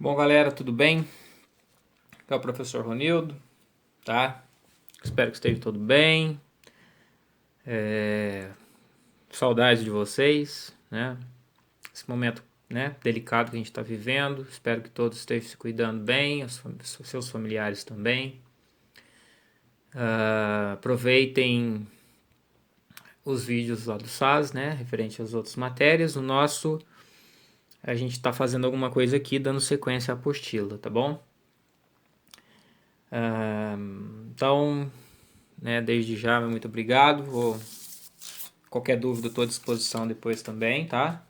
Bom, galera, tudo bem? Aqui é o professor Ronildo, tá? Espero que esteja tudo bem. Saudade de vocês, né? Esse momento, né, delicado que a gente está vivendo. Espero que todos estejam se cuidando bem, os seus familiares também. Aproveitem os vídeos lá do SAS, né, referente às outras matérias. O nosso, a gente está fazendo alguma coisa aqui, dando sequência à apostila, tá bom? Então, né, desde já, muito obrigado. Qualquer dúvida, estou à disposição depois também, tá?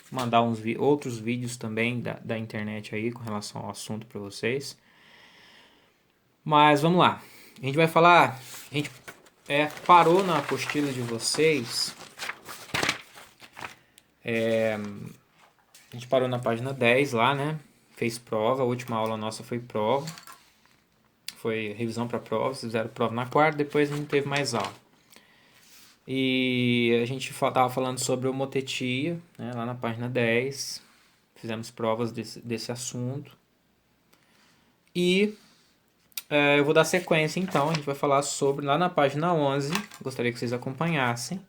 Mandar outros vídeos também da internet aí com relação ao assunto para vocês. Mas vamos lá. A gente vai falar. A gente parou na apostila de vocês. A gente parou na página 10 lá, né? Fez prova. A última aula nossa foi prova. Foi revisão para prova. Vocês fizeram prova na quarta, depois a gente teve mais aula. E a gente estava falando sobre homotetia, né, lá na página 10. Fizemos provas desse assunto. E eu vou dar sequência então. A gente vai falar sobre, lá na página 11. Gostaria que vocês acompanhassem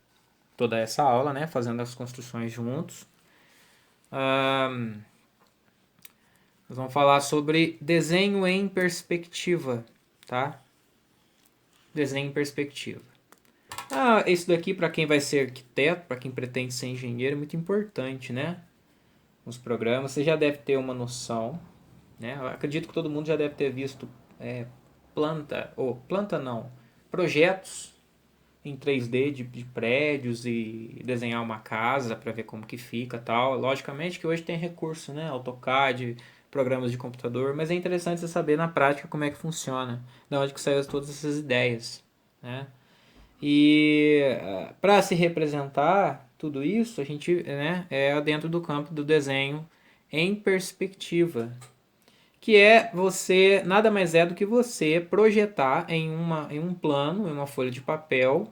toda essa aula, né, fazendo as construções juntos. Nós vamos falar sobre desenho em perspectiva, tá? Desenho em perspectiva. Isso daqui, para quem vai ser arquiteto, para quem pretende ser engenheiro, é muito importante, né? Os programas, você já deve ter uma noção, né? Eu acredito que todo mundo já deve ter visto projetos em 3D de prédios e desenhar uma casa para ver como que fica, tal. Logicamente que hoje tem recurso, né? AutoCAD, programas de computador, mas é interessante você saber na prática como é que funciona, de onde que saíram todas essas ideias, né? E para se representar tudo isso, a gente, né, é dentro do campo do desenho em perspectiva, que é você, nada mais é do que você projetar em um plano, em uma folha de papel,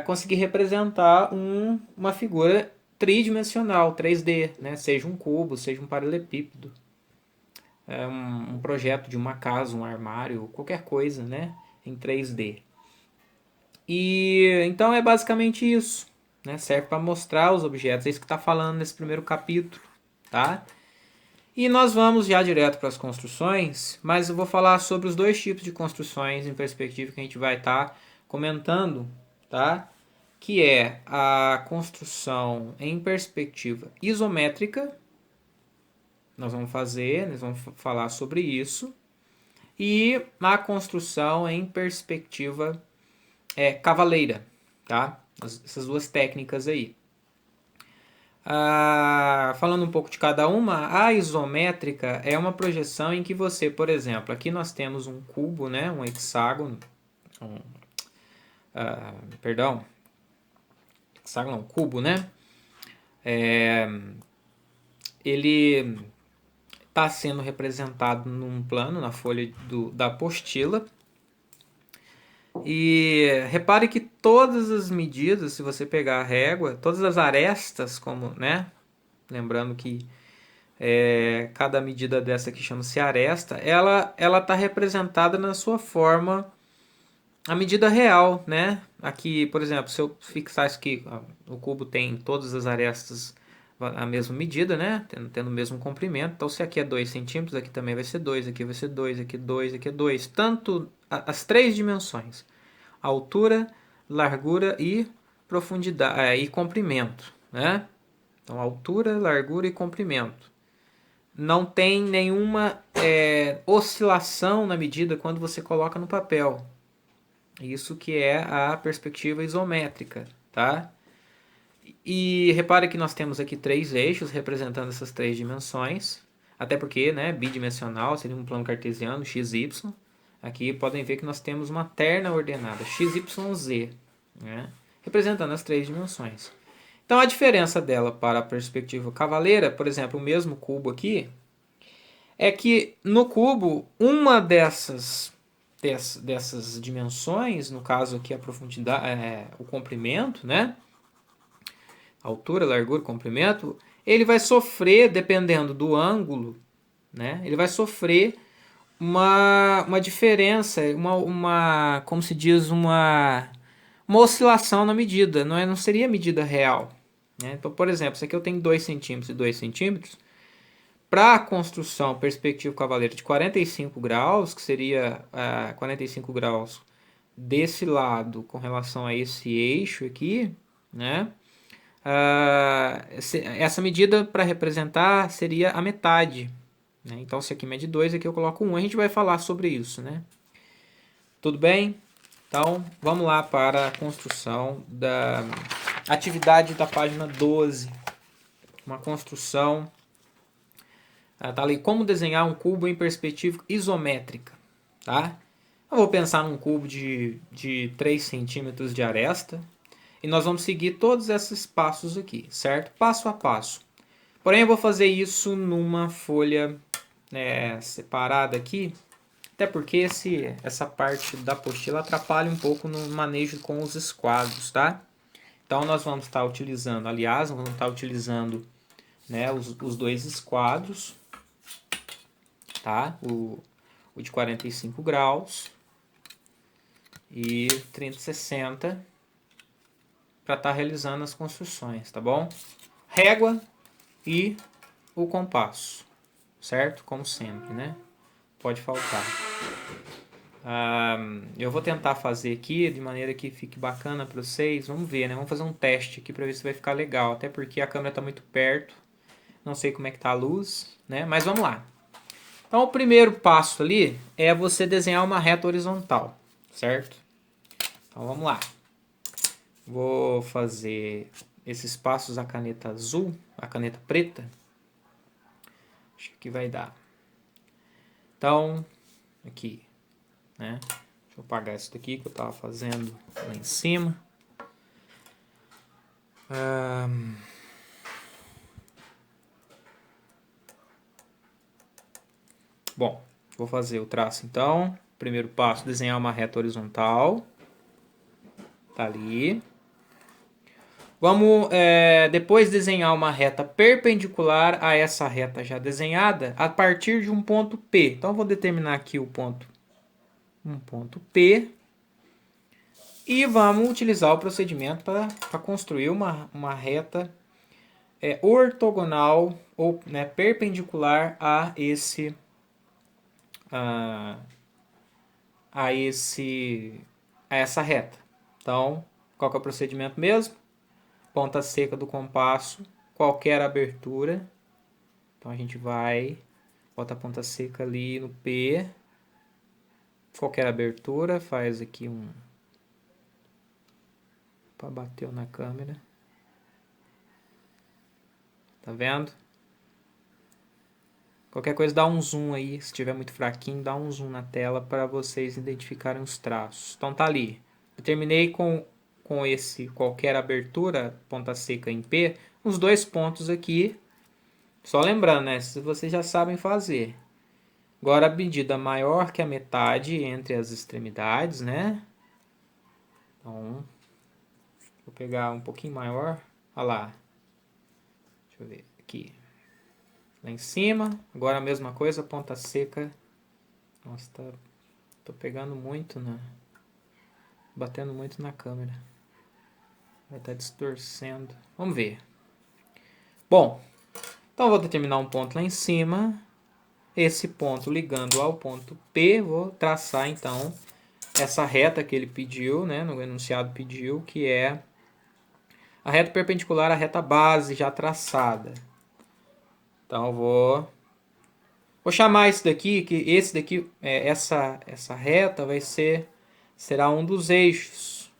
conseguir representar uma figura tridimensional, 3D, né? Seja um cubo, seja um paralelepípedo, um projeto de uma casa, um armário, qualquer coisa, né? Em 3D. E então é basicamente isso, né? Serve para mostrar os objetos, é isso que está falando nesse primeiro capítulo, tá? E nós vamos já direto para as construções, mas eu vou falar sobre os dois tipos de construções em perspectiva que a gente vai estar comentando, tá? Que é a construção em perspectiva isométrica, nós vamos falar sobre isso, e a construção em perspectiva cavaleira, tá? Essas duas técnicas aí. Falando um pouco de cada uma, a isométrica é uma projeção em que você, por exemplo, aqui nós temos um cubo, né, um hexágono, hexágono, um cubo, né? Ele está sendo representado num plano, na folha da apostila. E repare que todas as medidas, se você pegar a régua, todas as arestas, como, né? Lembrando que cada medida dessa que chama-se aresta, ela está representada na sua forma, a medida real, né? Aqui, por exemplo, se eu fixasse que o cubo tem todas as arestas a mesma medida, né? Tendo o mesmo comprimento. Então, se aqui é 2 centímetros, aqui também vai ser 2, aqui vai ser 2, aqui 2, aqui é 2. Tanto as três dimensões, altura, largura e profundidade e comprimento, né? Então, altura, largura e comprimento. Não tem nenhuma oscilação na medida quando você coloca no papel. Isso que é a perspectiva isométrica, tá? E repare que nós temos aqui três eixos representando essas três dimensões, até porque, né, bidimensional seria um plano cartesiano, x, y. Aqui podem ver que nós temos uma terna ordenada, x, y, z, né, representando as três dimensões. Então a diferença dela para a perspectiva cavaleira, por exemplo, o mesmo cubo aqui, é que no cubo, uma dessas dimensões, no caso aqui a profundidade, o comprimento, né? altura, largura, comprimento, ele vai sofrer, dependendo do ângulo, né? Ele vai sofrer uma diferença, como se diz, uma oscilação na medida, não seria medida real. Né? Então, por exemplo, isso aqui eu tenho 2 centímetros e 2 centímetros. Para a construção perspectiva cavaleiro de 45 graus, que seria 45 graus desse lado com relação a esse eixo aqui, né? Essa medida para representar seria a metade. Né? Então, se aqui mede 2, aqui eu coloco 1. A gente vai falar sobre isso. Né? Tudo bem? Então, vamos lá para a construção da atividade da página 12. Uma construção. Tá ali, como desenhar um cubo em perspectiva isométrica. Tá? Eu vou pensar num cubo de 3 centímetros de aresta. E nós vamos seguir todos esses passos aqui, certo? Passo a passo. Porém, eu vou fazer isso numa folha separada aqui. Até porque essa parte da apostila atrapalha um pouco no manejo com os esquadros, tá? Então, nós vamos estar utilizando, aliás, vamos estar utilizando os 2 esquadros, tá? O de 45 graus e 30-60 para estar realizando as construções, tá bom? Régua e o compasso, certo? Como sempre, né? Pode faltar. Eu vou tentar fazer aqui de maneira que fique bacana para vocês. Vamos ver, né? Vamos fazer um teste aqui para ver se vai ficar legal. Até porque a câmera está muito perto. Não sei como é que tá a luz, né? Mas vamos lá. Então, o primeiro passo ali é você desenhar uma reta horizontal, certo? Então, vamos lá. Vou fazer esses passos a caneta azul, a caneta preta. Acho que vai dar. Então, aqui, né? Deixa eu apagar isso daqui que eu estava fazendo lá em cima. Bom, vou fazer o traço então. Primeiro passo, desenhar uma reta horizontal. Tá ali. Vamos depois desenhar uma reta perpendicular a essa reta já desenhada a partir de um ponto P. Então, eu vou determinar aqui um ponto P. E vamos utilizar o procedimento para construir uma reta ortogonal ou perpendicular a essa reta. Então, qual que é o procedimento mesmo? Ponta seca do compasso, qualquer abertura. Então a gente vai, bota a ponta seca ali no P, qualquer abertura, faz aqui para bater na câmera. Tá vendo? Qualquer coisa dá um zoom aí, se estiver muito fraquinho, dá um zoom na tela para vocês identificarem os traços. Então tá ali. Eu terminei com esse qualquer abertura, ponta seca em P, os 2 pontos aqui. Só lembrando, né? Se vocês já sabem fazer. Agora a medida maior que a metade entre as extremidades, né? Então, vou pegar um pouquinho maior. Olha lá. Deixa eu ver aqui. Lá em cima. Agora a mesma coisa, ponta seca. Nossa, tô pegando muito, né? Batendo muito na câmera. Vai estar distorcendo. Vamos ver. Bom, então vou determinar um ponto lá em cima. Esse ponto ligando ao ponto P, vou traçar então essa reta que ele pediu, né, no enunciado pediu, que é a reta perpendicular à reta base já traçada. Então vou chamar esse daqui, que esse daqui, essa reta será um dos eixos.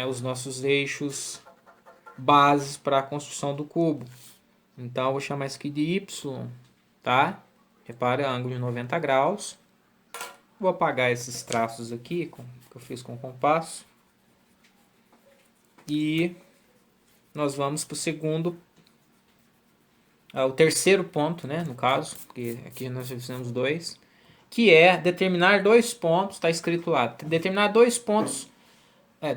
Os nossos eixos bases para a construção do cubo. Então eu vou chamar isso aqui de Y, tá? Repare, ângulo de 90 graus. Vou apagar esses traços aqui que eu fiz com o compasso. E nós vamos para o terceiro ponto, né, no caso, porque aqui nós já fizemos 2, que é determinar 2 pontos, está escrito lá, determinar 2 pontos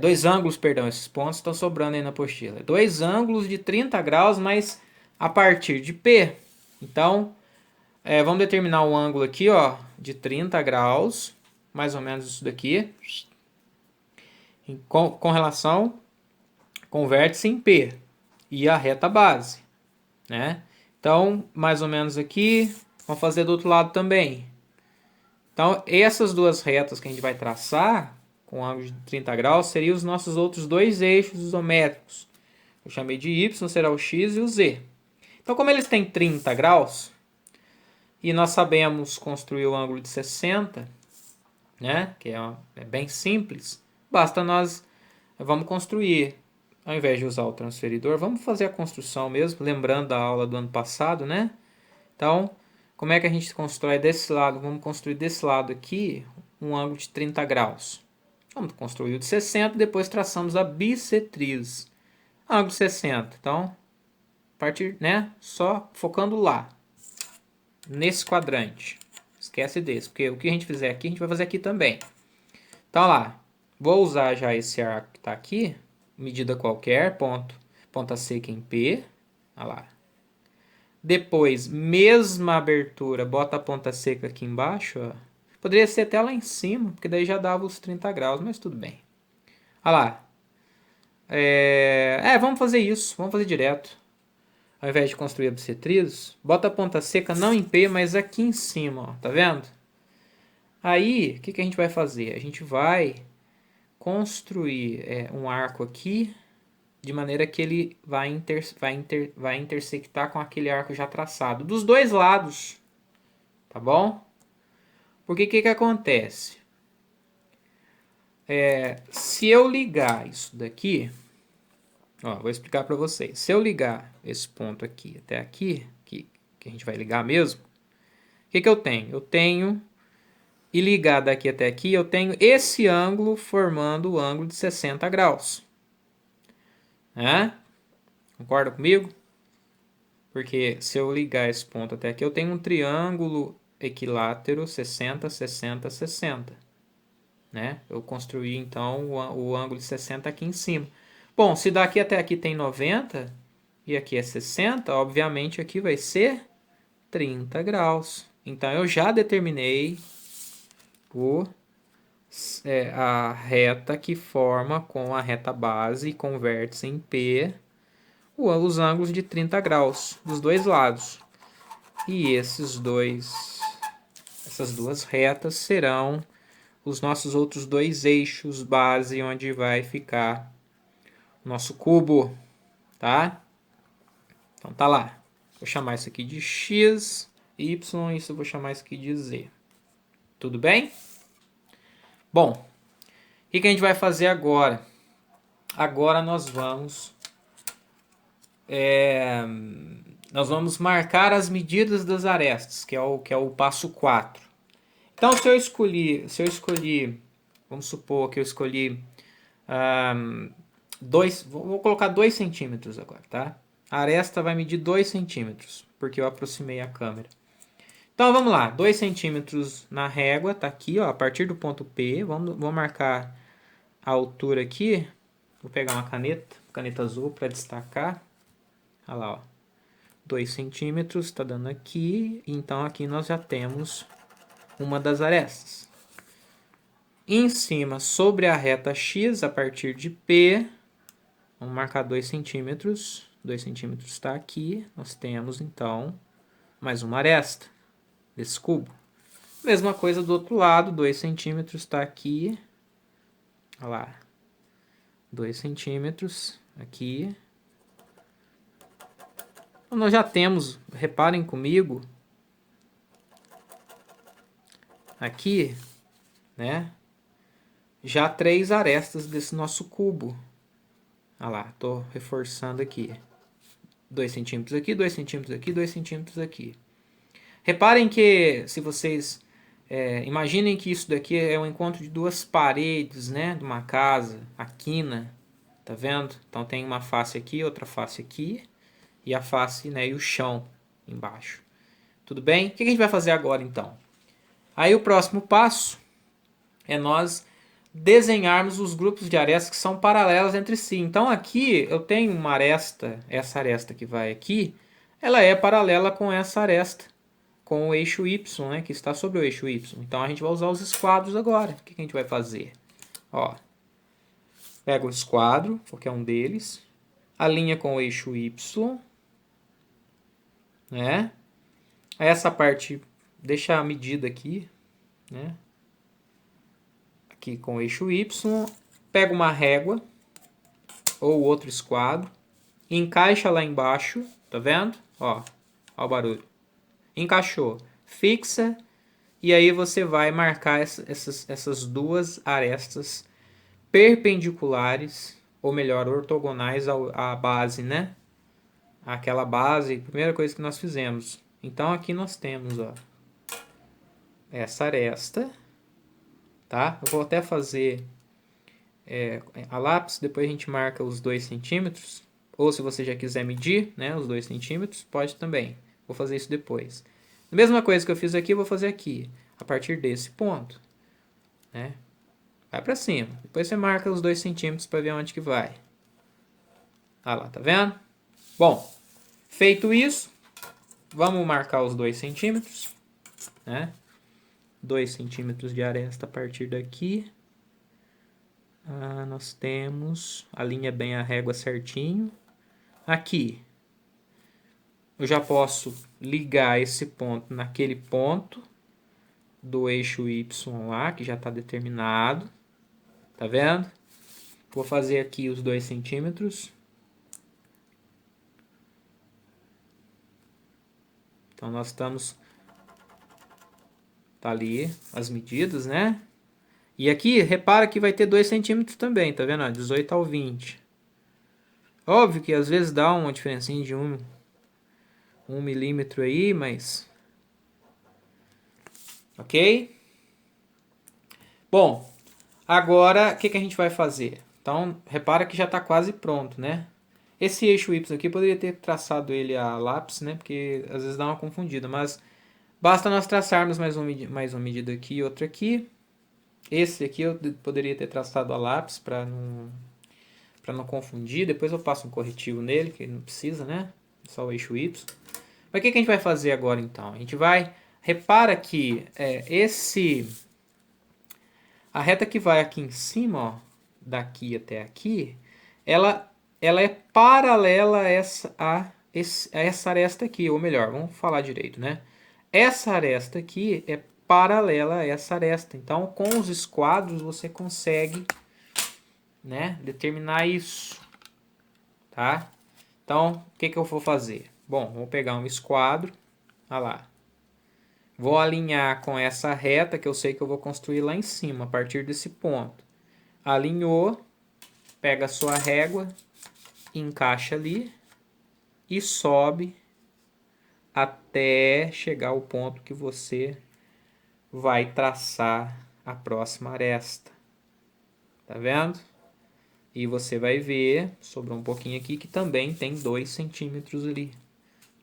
Dois ângulos, perdão, esses pontos estão sobrando aí na apostila. Dois ângulos de 30 graus, mas a partir de P. Então, vamos determinar um ângulo aqui, ó, de 30 graus, mais ou menos isso daqui, com relação com o vértice em P e a reta base, né? Então, mais ou menos aqui, vamos fazer do outro lado também. Então, essas duas retas que a gente vai traçar, com ângulo de 30 graus, seriam os nossos outros dois eixos isométricos. Eu chamei de Y, será o X e o Z. Então, como eles têm 30 graus, e nós sabemos construir o ângulo de 60, né, que é bem simples, basta nós, vamos construir, ao invés de usar o transferidor, vamos fazer a construção mesmo, lembrando da aula do ano passado, né? Então, como é que a gente constrói desse lado? Vamos construir desse lado aqui um ângulo de 30 graus. Vamos construir o de 60, depois traçamos a bissetriz. Ângulo de 60. Então, partir, né? Só focando lá, nesse quadrante. Esquece desse, porque o que a gente fizer aqui, a gente vai fazer aqui também. Então, lá. Vou usar já esse arco que está aqui, medida qualquer, ponta seca em P. Olha lá. Depois, mesma abertura, bota a ponta seca aqui embaixo, ó. Poderia ser até lá em cima, porque daí já dava os 30 graus, mas tudo bem. Olha lá. Vamos fazer isso, vamos fazer direto. Ao invés de construir a bissetriz, bota a ponta seca não em P, mas aqui em cima, ó, tá vendo? Aí, o que a gente vai fazer? A gente vai construir um arco aqui, de maneira que ele vai intersectar com aquele arco já traçado, dos dois lados, tá bom? Porque o que acontece? Se eu ligar isso daqui, ó, vou explicar para vocês. Se eu ligar esse ponto aqui até aqui, que a gente vai ligar mesmo, o que eu tenho? Eu tenho, e ligar daqui até aqui, eu tenho esse ângulo formando o ângulo de 60 graus. Concorda comigo? Porque se eu ligar esse ponto até aqui, eu tenho um triângulo equilátero 60, 60, 60. Né? Eu construí, então, o ângulo de 60 aqui em cima. Bom, se daqui até aqui tem 90 e aqui é 60, obviamente aqui vai ser 30 graus. Então, eu já determinei a reta que forma com a reta base e com o vértice em P os ângulos de 30 graus dos dois lados. E essas duas retas serão os nossos outros dois eixos base, onde vai ficar o nosso cubo, tá? Então tá lá. Vou chamar isso aqui de X, Y, e isso eu vou chamar isso aqui de Z. Tudo bem? Bom, o que a gente vai fazer agora? Agora nós vamos marcar as medidas das arestas, que é o passo 4. Então, se eu escolhi, vamos supor que eu escolhi vou colocar 2 centímetros agora, tá? A aresta vai medir 2 centímetros, porque eu aproximei a câmera. Então, vamos lá, 2 centímetros na régua, tá aqui, ó, a partir do ponto P, vou marcar a altura aqui, vou pegar uma caneta azul para destacar, olha lá, ó, 2 centímetros, tá dando aqui, então aqui nós já temos uma das arestas. Em cima, sobre a reta X, a partir de P, vamos marcar 2 centímetros. 2 centímetros está aqui. Nós temos, então, mais uma aresta desse cubo. Mesma coisa do outro lado, 2 centímetros está aqui. Olha lá. 2 centímetros aqui. Então, nós já temos, reparem comigo, aqui, né? Já 3 arestas desse nosso cubo. Olha lá, estou reforçando aqui. 2 centímetros aqui, 2 centímetros aqui, 2 centímetros aqui. Reparem que, se vocês imaginem que isso daqui é um encontro de duas paredes, né? De uma casa, a quina, tá vendo? Então tem uma face aqui, outra face aqui, e a face, né, e o chão embaixo. Tudo bem? O que a gente vai fazer agora, então? Aí o próximo passo é nós desenharmos os grupos de arestas que são paralelas entre si. Então aqui eu tenho uma aresta, essa aresta que vai aqui, ela é paralela com essa aresta, com o eixo Y, né, que está sobre o eixo Y. Então a gente vai usar os esquadros agora. O que a gente vai fazer? Ó, pega o esquadro, porque é um deles, alinha com o eixo Y, né? Essa parte, deixa a medida aqui, né? Aqui com o eixo Y, pega uma régua ou outro esquadro, encaixa lá embaixo, tá vendo? Ó o barulho. Encaixou, fixa, e aí você vai marcar essas duas arestas perpendiculares, ou melhor, ortogonais à base, né? Aquela base, primeira coisa que nós fizemos. Então aqui nós temos, ó, essa aresta, tá? Eu vou até fazer a lápis, depois a gente marca os 2 centímetros, ou se você já quiser medir, né, os 2 centímetros, pode também. Vou fazer isso depois. A mesma coisa que eu fiz aqui, eu vou fazer aqui, a partir desse ponto, né? Vai para cima. Depois você marca os 2 centímetros para ver onde que vai. Ah lá, tá vendo? Bom, feito isso, vamos marcar os 2 centímetros, né? 2 centímetros de aresta a partir daqui. Nós temos, alinha bem a régua certinho. Aqui, eu já posso ligar esse ponto naquele ponto do eixo Y lá, que já está determinado. Tá vendo? Vou fazer aqui os 2 centímetros. Então, nós estamos... Tá ali as medidas, né? E aqui, repara que vai ter 2 centímetros também, tá vendo? 18 ao 20. Óbvio que às vezes dá uma diferencinha de 1 milímetro aí, mas... Ok? Bom, agora o que a gente vai fazer? Então, repara que já está quase pronto, né? Esse eixo Y aqui, poderia ter traçado ele a lápis, né? Porque às vezes dá uma confundida, mas basta nós traçarmos mais uma medida aqui e outra aqui. Esse aqui eu poderia ter traçado a lápis para não confundir. Depois eu passo um corretivo nele, que não precisa, né? Só o eixo Y. Mas o que a gente vai fazer agora, então? A gente vai... Repara que a reta que vai aqui em cima, ó, daqui até aqui, ela é paralela a essa aresta aqui, ou melhor, vamos falar direito, né? Essa aresta aqui é paralela a essa aresta. Então, com os esquadros, você consegue, né, determinar isso, tá? Então, o que eu vou fazer? Bom, vou pegar um esquadro, olha lá. Vou alinhar com essa reta que eu sei que eu vou construir lá em cima, a partir desse ponto. Alinhou, pega a sua régua, encaixa ali e sobe até chegar ao ponto que você vai traçar a próxima aresta. Tá vendo? E você vai ver, sobrou um pouquinho aqui, que também tem 2 centímetros ali.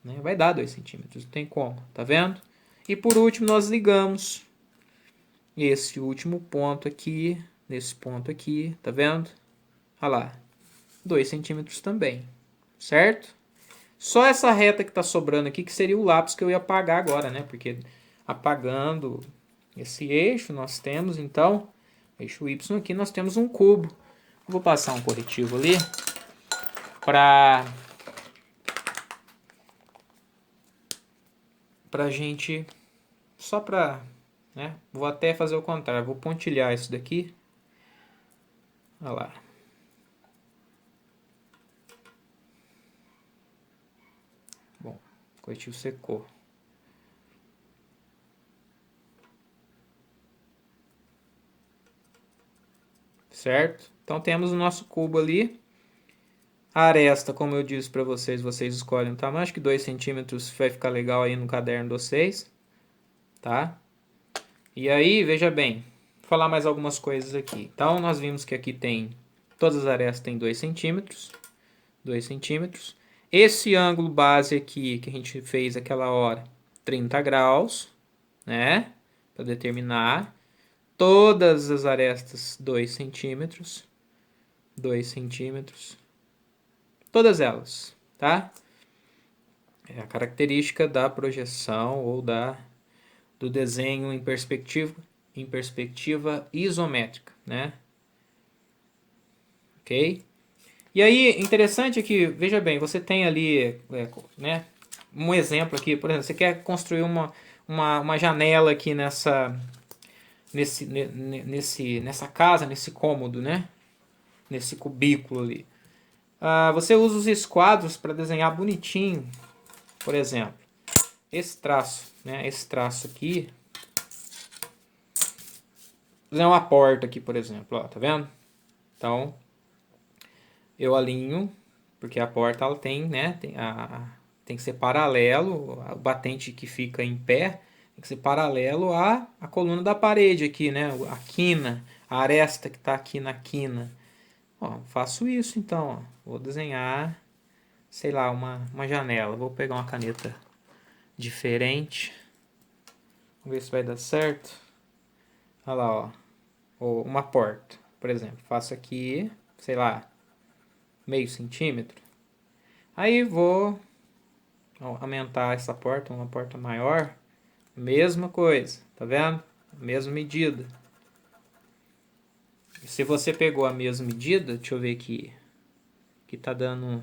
Né? Vai dar 2 centímetros, não tem como, tá vendo? E por último, nós ligamos esse último ponto aqui, nesse ponto aqui, tá vendo? Olha lá, 2 centímetros também, certo? Só essa reta que está sobrando aqui, que seria o lápis que eu ia apagar agora, né? Porque apagando esse eixo, nós temos, então, eixo Y aqui, nós temos um cubo. Vou passar um corretivo ali para gente, só para, né? Vou até fazer o contrário, vou pontilhar isso daqui. Olha lá. Bom, o corretivo secou. Certo? Então temos o nosso cubo ali. A aresta, como eu disse para vocês, vocês escolhem o tamanho. Acho que 2 centímetros vai ficar legal aí no caderno de vocês. Tá? E aí, veja bem, vou falar mais algumas coisas aqui. Então, nós vimos que aqui tem, todas as arestas têm 2 centímetros. 2 centímetros. Esse ângulo base aqui, que a gente fez aquela hora, 30 graus, né? Para determinar. todas as arestas 2 centímetros. 2 centímetros. Todas elas, tá? É a característica da projeção ou do desenho em perspectiva isométrica, né? Ok? E aí, interessante é que, veja bem, você tem ali, né, um exemplo aqui, por exemplo, você quer construir uma janela aqui nessa casa, nesse cômodo, né? Nesse cubículo ali. Você usa os esquadros para desenhar bonitinho, por exemplo. Esse traço, né? Esse traço aqui. Fazer uma porta aqui, por exemplo, ó, tá vendo? Então, eu alinho, porque a porta ela tem, né? Tem que ser paralelo, o batente que fica em pé tem que ser paralelo à coluna da parede aqui, né? A quina, a aresta que está aqui na quina. Ó, faço isso então, ó. Vou desenhar, sei lá, uma janela. Vou pegar uma caneta diferente. Vamos ver se vai dar certo. Olha lá, ó. Ou uma porta, por exemplo. Faço aqui, sei lá, meio centímetro. Aí vou aumentar essa porta, uma porta maior. Mesma coisa, tá vendo? Mesma medida. E se você pegou a mesma medida, deixa eu ver aqui. Que tá dando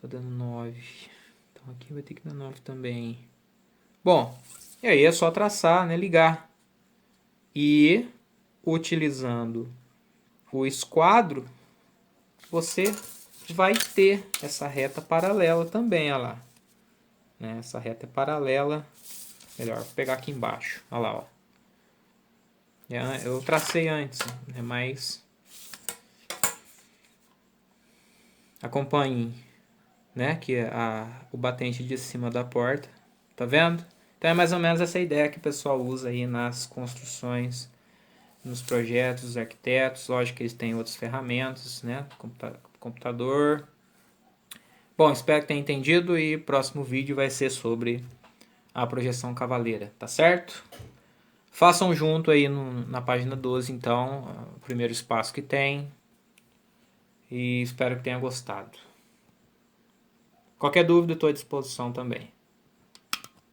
9. Então aqui vai ter que dar 9 também. Bom, e aí é só traçar, né? Ligar. E utilizando o esquadro, você vai ter essa reta paralela também, olha lá. Né? Essa reta é paralela. Melhor, vou pegar aqui embaixo. Olha lá, ó. Eu tracei antes, né? Mas acompanhe, né? Que é o batente de cima da porta. Tá vendo? Então é mais ou menos essa ideia que o pessoal usa aí nas construções, nos projetos dos arquitetos. Lógico que eles têm outras ferramentas, né? Computador. Bom, espero que tenha entendido e o próximo vídeo vai ser sobre a projeção cavaleira, tá certo? Façam junto aí na página 12, então, o primeiro espaço que tem. E espero que tenha gostado. Qualquer dúvida, estou à disposição também.